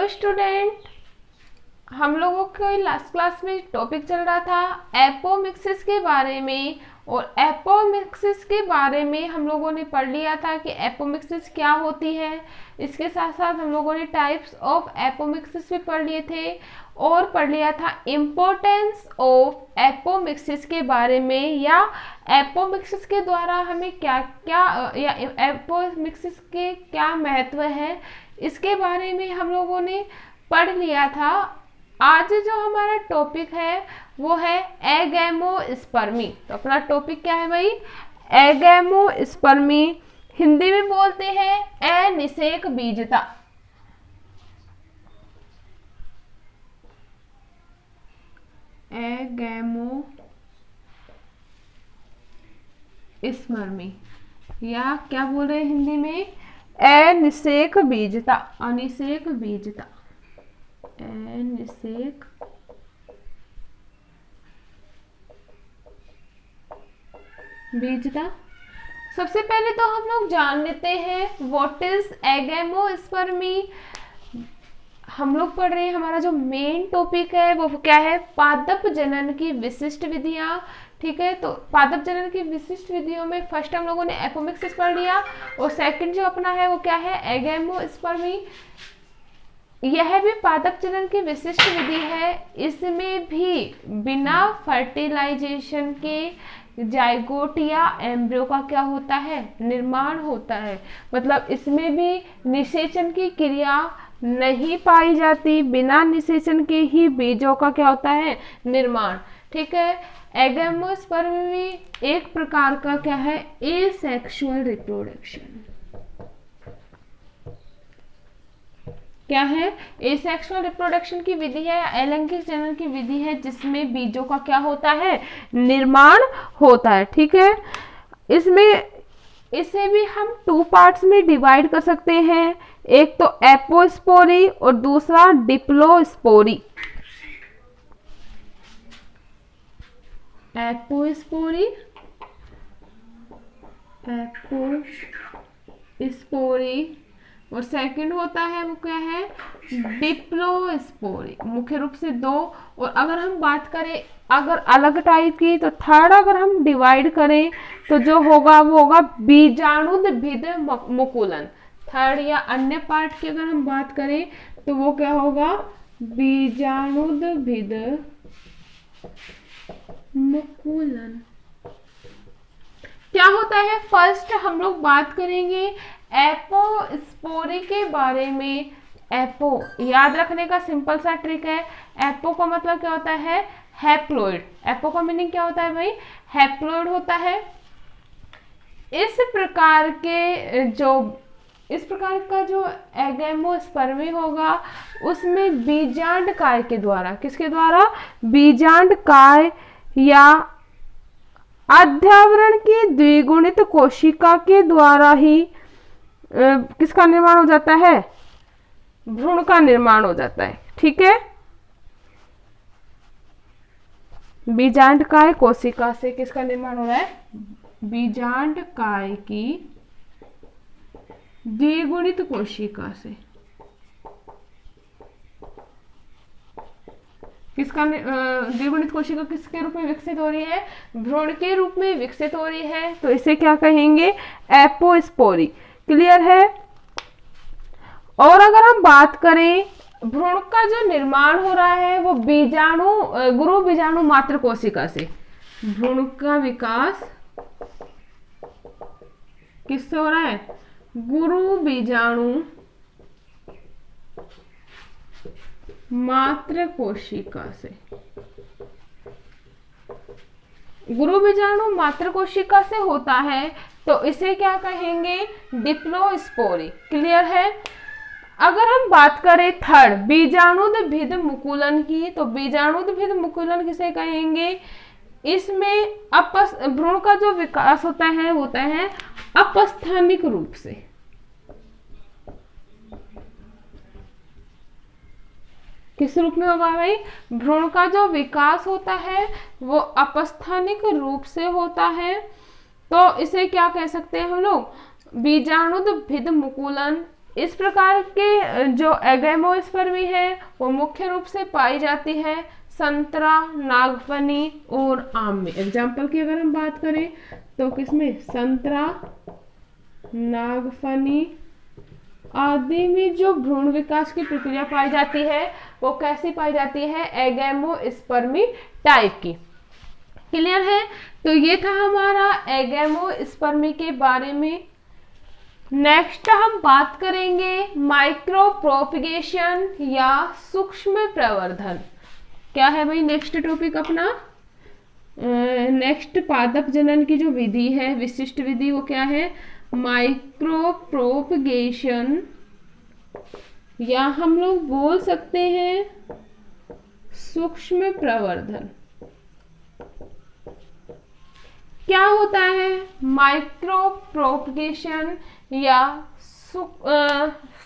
Hello student, हम लोगों के लास्ट क्लास में टॉपिक चल रहा था एपोमिक्सिस के बारे में। और एपोमिक्सिस के बारे में हम लोगों ने पढ़ लिया था कि एपोमिक्सिस क्या होती है। इसके साथ साथ हम लोगों ने टाइप्स ऑफ एपोमिक्सिस भी पढ़ लिए थे और पढ़ लिया था इम्पोर्टेंस ऑफ एपोमिक्सिस के बारे में, या एपोमिक्सिस के द्वारा हमें क्या क्या या एपोमिक्सिस के क्या महत्व है, इसके बारे में हम लोगों ने पढ़ लिया था। आज जो हमारा टॉपिक है वो है एगैमोस्पर्मी। तो अपना टॉपिक क्या है भाई? एगैमोस्पर्मी। हिंदी में बोलते हैं अनिषेक बीजता। एगैमोस्पर्मी, या क्या बोल रहे हैं हिंदी में? अनिषेक बीजता। अनिषेक बीजता, अनिषेक बीजता। सबसे पहले तो हम लोग जान लेते हैं व्हाट इज एगैमोस्पर्मी। हम लोग पढ़ रहे हैं, हमारा जो मेन टॉपिक है वो क्या है? पादप जनन की विशिष्ट विधियां। ठीक है, तो पादप जनन की विशिष्ट विधियों में फर्स्ट हम लोगों ने एपोमिक्सिस पढ़ लिया और सेकंड जो अपना है वो क्या है? एगैमोस्पर्मी। यह भी पादप जनन की विशिष्ट विधि है। इसमें भी बिना फर्टिलाइजेशन के जाइगोट या एम्ब्रियो का क्या होता है? निर्माण होता है। मतलब इसमें भी निषेचन की क्रिया नहीं पाई जाती, बिना निषेचन के ही बीजों का क्या होता है? निर्माण। ठीक है, एगैमोस्पर्मी एक प्रकार का क्या है? Asexual reproduction. क्या है? एसेक्सुअल रिप्रोडक्शन की विधि है, अलैंगिक जनन की विधि है, जिसमें बीजों का क्या होता है? निर्माण होता है। ठीक है, इसमें इसे भी हम टू पार्ट्स में डिवाइड कर सकते हैं, एक तो एपोस्पोरी और दूसरा डिप्लोस्पोरी। एपोस्पोरी, एपोस्पोरी, और सेकंड होता है वो क्या है? डिप्लोस्पोरी। मुख्य रूप से दो। और अगर हम बात करें अगर अलग टाइप की, तो थर्ड अगर हम डिवाइड करें तो जो होगा वो होगा बीजाणुद्भिद मुकुलन। थर्ड या अन्य पार्ट की अगर हम बात करें तो वो क्या होगा? बीजाणुद्भिद मुकुलन। क्या होता है? फर्स्ट हम लोग बात करेंगे एपोस्पोरी के बारे में। एपो याद रखने का सिंपल सा ट्रिक है। एपो का मतलब क्या होता है? हैप्लॉइड। एपो का मीनिंग क्या होता है भाई? हैप्लॉइड होता है। इस प्रकार का जो एगैमोस्पर्मी होगा उसमें बीजांडकाय के द्वारा, किसके द्वारा? बीजांडकाय या अध्यावरण की द्विगुणित कोशिका के द्वारा ही किसका निर्माण हो जाता है? भ्रूण का निर्माण हो जाता है। ठीक है, बीजांडकाय कोशिका से किसका निर्माण हो रहा है? बीजांडकाय की द्विगुणित कोशिका से। किसका द्विगुणित कोशिका किसके रूप में विकसित हो रही है? भ्रूण के रूप में विकसित हो रही है, तो इसे क्या कहेंगे? एपोस्पोरी। क्लियर है? और अगर हम बात करें भ्रूण का जो निर्माण हो रहा है वो गुरु बीजाणु मात्र कोशिका से। भ्रूण का विकास किससे हो रहा है? गुरु बीजाणु मात्र कोशिका से। गुरु बीजाणु मात्र कोशिका से होता है, तो इसे क्या कहेंगे? डिप्लोस्पोरी। क्लियर है? अगर हम बात करें थर्ड बीजाणुद्भिद मुकुलन की, तो बीजाणुद्भिद मुकुलन किसे कहेंगे? इसमें भ्रूण का जो विकास होता है अपस्थानिक रूप से। किस रूप में होगा भाई? भ्रूण का जो विकास होता है वो अपस्थानिक रूप से होता है, तो इसे क्या कह सकते हैं हम लोग? बीजाणुद्भिद मुकुलन इस प्रकार के जो एगेमोस्पर्मी है वो मुख्य रूप से पाई जाती है संतरा, नागफनी और आम में। एग्जाम्पल की अगर हम बात करें तो किसमें, संतरा, नागफनी आदि में जो भ्रूण विकास की प्रक्रिया पाई जाती है वो कैसी पाई जाती है, एगेमोस्पर्मी टाइप की। क्लियर है? तो ये था हमारा एगेमोस्पर्मी के बारे में। नेक्स्ट हम बात करेंगे माइक्रो प्रोपगेशन या सूक्ष्म प्रवर्धन। क्या है भाई नेक्स्ट टॉपिक अपना? नेक्स्ट पादप जनन की जो विधि है, विशिष्ट विधि, वो क्या है, माइक्रो प्रोपगेशन, या हम लोग बोल सकते हैं सूक्ष्म प्रवर्धन। क्या होता है माइक्रो प्रोपगेशन या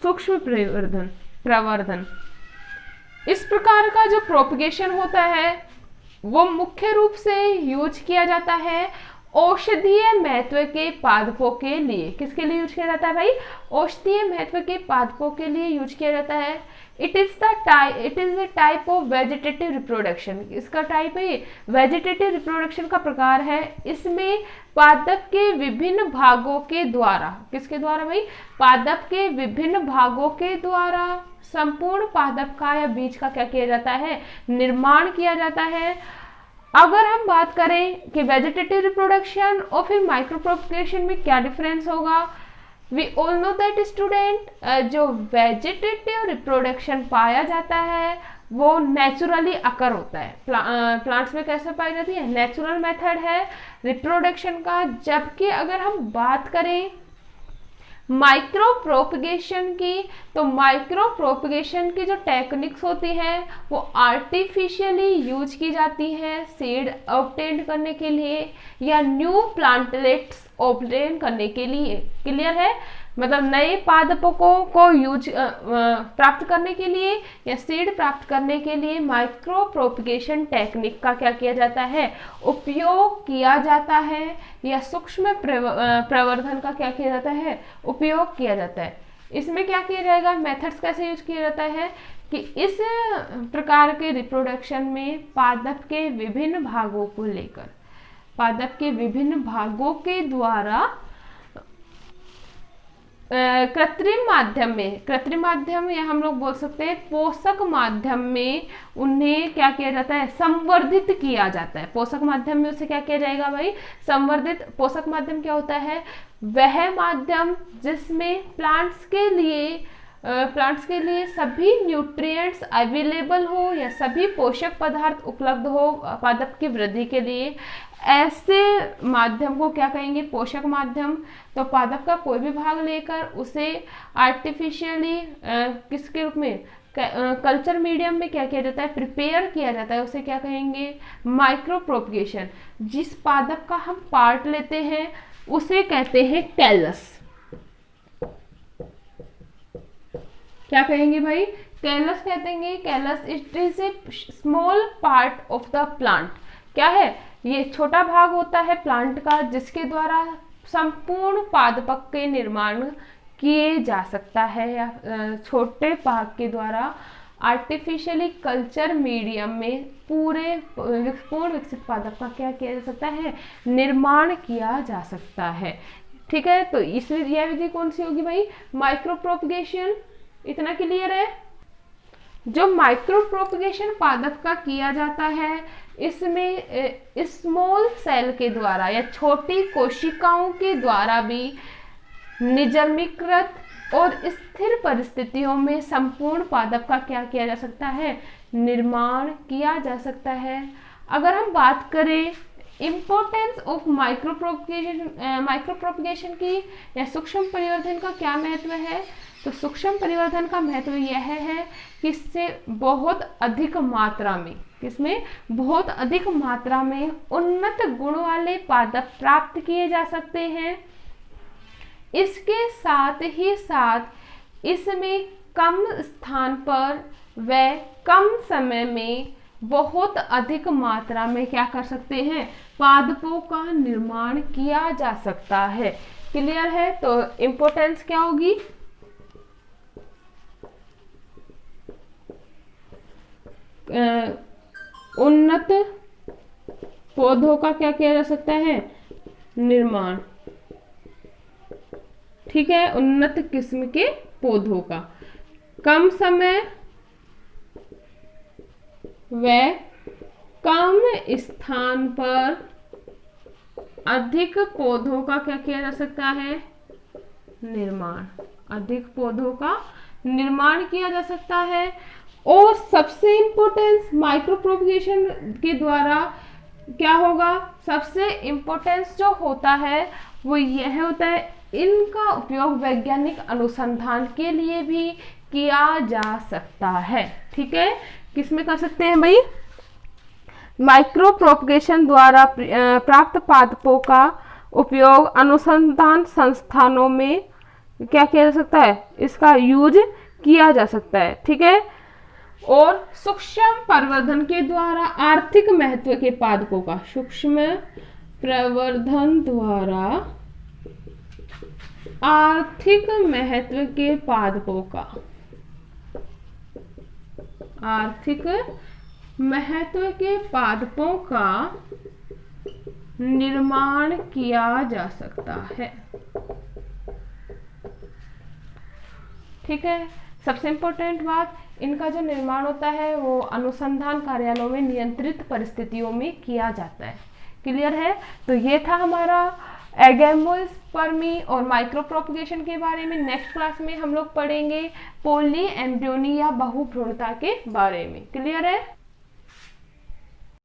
सूक्ष्म प्रवर्धन? इस प्रकार का जो प्रोपगेशन होता है वो मुख्य रूप से यूज किया जाता है औषधीय महत्व के पादपों के लिए। किसके लिए यूज किया जाता है भाई? औषधीय महत्व के पादपों के लिए यूज किया जाता है। It is the type of vegetative reproduction. इसका टाइप है वेजिटेटिव रिप्रोडक्शन का प्रकार है। इसमें पादप के विभिन्न भागों के द्वारा, किसके द्वारा भाई? पादप के विभिन्न भागों के द्वारा संपूर्ण पादप का या बीज का क्या किया जाता है, निर्माण किया जाता है। अगर हम बात करें कि वेजिटेटिव रिप्रोडक्शन और फिर माइक्रो प्रोपगेशन में क्या डिफरेंस होगा, we all know that student, जो वेजिटेटिव रिप्रोडक्शन पाया जाता है वो नेचुरली अकर होता है। प्लांट्स में कैसे पाई जाती है, नेचुरल मेथड है रिप्रोडक्शन का। जबकि अगर हम बात करें माइक्रो प्रोपगेशन की, तो माइक्रो प्रोपगेशन की जो टेक्निक्स होती है वो आर्टिफिशियली यूज की जाती है सीड ऑब्टेन करने के लिए या न्यू प्लांटलेट्स ऑब्टेन करने के लिए। क्लियर है? मतलब नए पादपों को यूज प्राप्त करने के लिए या सीड प्राप्त करने के लिए माइक्रो प्रोपगेशन टेक्निक का क्या किया जाता है, उपयोग किया जाता है, या सूक्ष्म प्रवर्धन का क्या किया जाता है, उपयोग किया जाता है। इसमें क्या किया जाएगा, मेथड्स कैसे यूज किया जाता है कि इस प्रकार के रिप्रोडक्शन में पादप के विभिन्न भागों को लेकर, पादप के विभिन्न भागों के द्वारा कृत्रिम माध्यम या हम लोग बोल सकते हैं पोषक माध्यम में उन्हें क्या किया जाता है, संवर्धित किया जाता है। पोषक माध्यम में उसे क्या किया जाएगा भाई, संवर्धित। पोषक माध्यम क्या होता है, वह माध्यम जिसमें प्लांट्स के लिए सभी न्यूट्रिएंट्स अवेलेबल हो या सभी पोषक पदार्थ उपलब्ध हो पादप की वृद्धि के लिए। ऐसे माध्यम को क्या कहेंगे, पोषक माध्यम। तो पादप का कोई भी भाग लेकर उसे आर्टिफिशियली किसके रूप में, कल्चर मीडियम में क्या किया जाता है, प्रिपेयर किया जाता है, उसे क्या कहेंगे, माइक्रो प्रोपगेशन। जिस पादप का हम पार्ट लेते हैं उसे कहते हैं कैलस। क्या कहेंगे भाई, कैलस कहते हैं। Callus it is a small part of the plant. क्या है, ये छोटा भाग होता है प्लांट का जिसके द्वारा संपूर्ण पादप के निर्माण किए जा सकता है, या छोटे भाग के द्वारा आर्टिफिशियली कल्चर मीडियम में पूरे पूर्ण विकसित पादप का क्या किया जा सकता है, निर्माण किया जा सकता है। ठीक है, तो इसमें यह विधि कौन सी होगी भाई, माइक्रो प्रोपगेशन। इतना क्लियर है। जो माइक्रो प्रोपगेशन पादप का किया जाता है इसमें स्मॉल सेल के द्वारा या छोटी कोशिकाओं के द्वारा भी निजर्मीकृत और स्थिर परिस्थितियों में संपूर्ण पादप का क्या किया जा सकता है, निर्माण किया जा सकता है। अगर हम बात करें इम्पोर्टेंस ऑफ माइक्रो प्रोपगेशन की या सूक्ष्म परिवर्धन का क्या महत्व है, तो सूक्ष्म परिवर्धन का महत्व यह है कि इससे बहुत अधिक मात्रा में, किसमें, बहुत अधिक मात्रा में उन्नत गुण वाले पादप प्राप्त किए जा सकते हैं। इसके साथ ही साथ इसमें कम स्थान पर व कम समय में बहुत अधिक मात्रा में क्या कर सकते हैं, पादपों का निर्माण किया जा सकता है। क्लियर है। तो इम्पोर्टेंस क्या होगी, उन्नत पौधों का क्या किया जा सकता है, निर्माण। ठीक है, उन्नत किस्म के पौधों का कम समय व कम स्थान पर अधिक पौधों का क्या किया जा सकता है, निर्माण। अधिक पौधों का निर्माण किया जा सकता है। और सबसे इम्पोर्टेंस माइक्रो प्रोपगेशन के द्वारा क्या होगा, सबसे इम्पोर्टेंस जो होता है वो यह होता है, इनका उपयोग वैज्ञानिक अनुसंधान के लिए भी किया जा सकता है। ठीक है, किसमें कर सकते हैं भाई, माइक्रो प्रोपगेशन द्वारा प्राप्त पादपों का उपयोग अनुसंधान संस्थानों में क्या किया जा सकता है, इसका यूज किया जा सकता है। ठीक है, और सूक्ष्म प्रवर्धन के द्वारा आर्थिक महत्व के पादपों का, सूक्ष्म प्रवर्धन द्वारा आर्थिक महत्व के पादपों का, आर्थिक महत्व के पादपों का निर्माण किया जा सकता है। ठीक है, सबसे इम्पोर्टेंट बात, इनका जो निर्माण होता है वो अनुसंधान कार्यालयों में नियंत्रित परिस्थितियों में किया जाता है। क्लियर है, तो ये था हमारा एगेमोस्पर्मी और माइक्रो प्रोपगेशन के बारे में। नेक्स्ट क्लास में हम लोग पढ़ेंगे पॉली एम्ब्रियोनी या बहुभ्रूणता के बारे में। क्लियर है।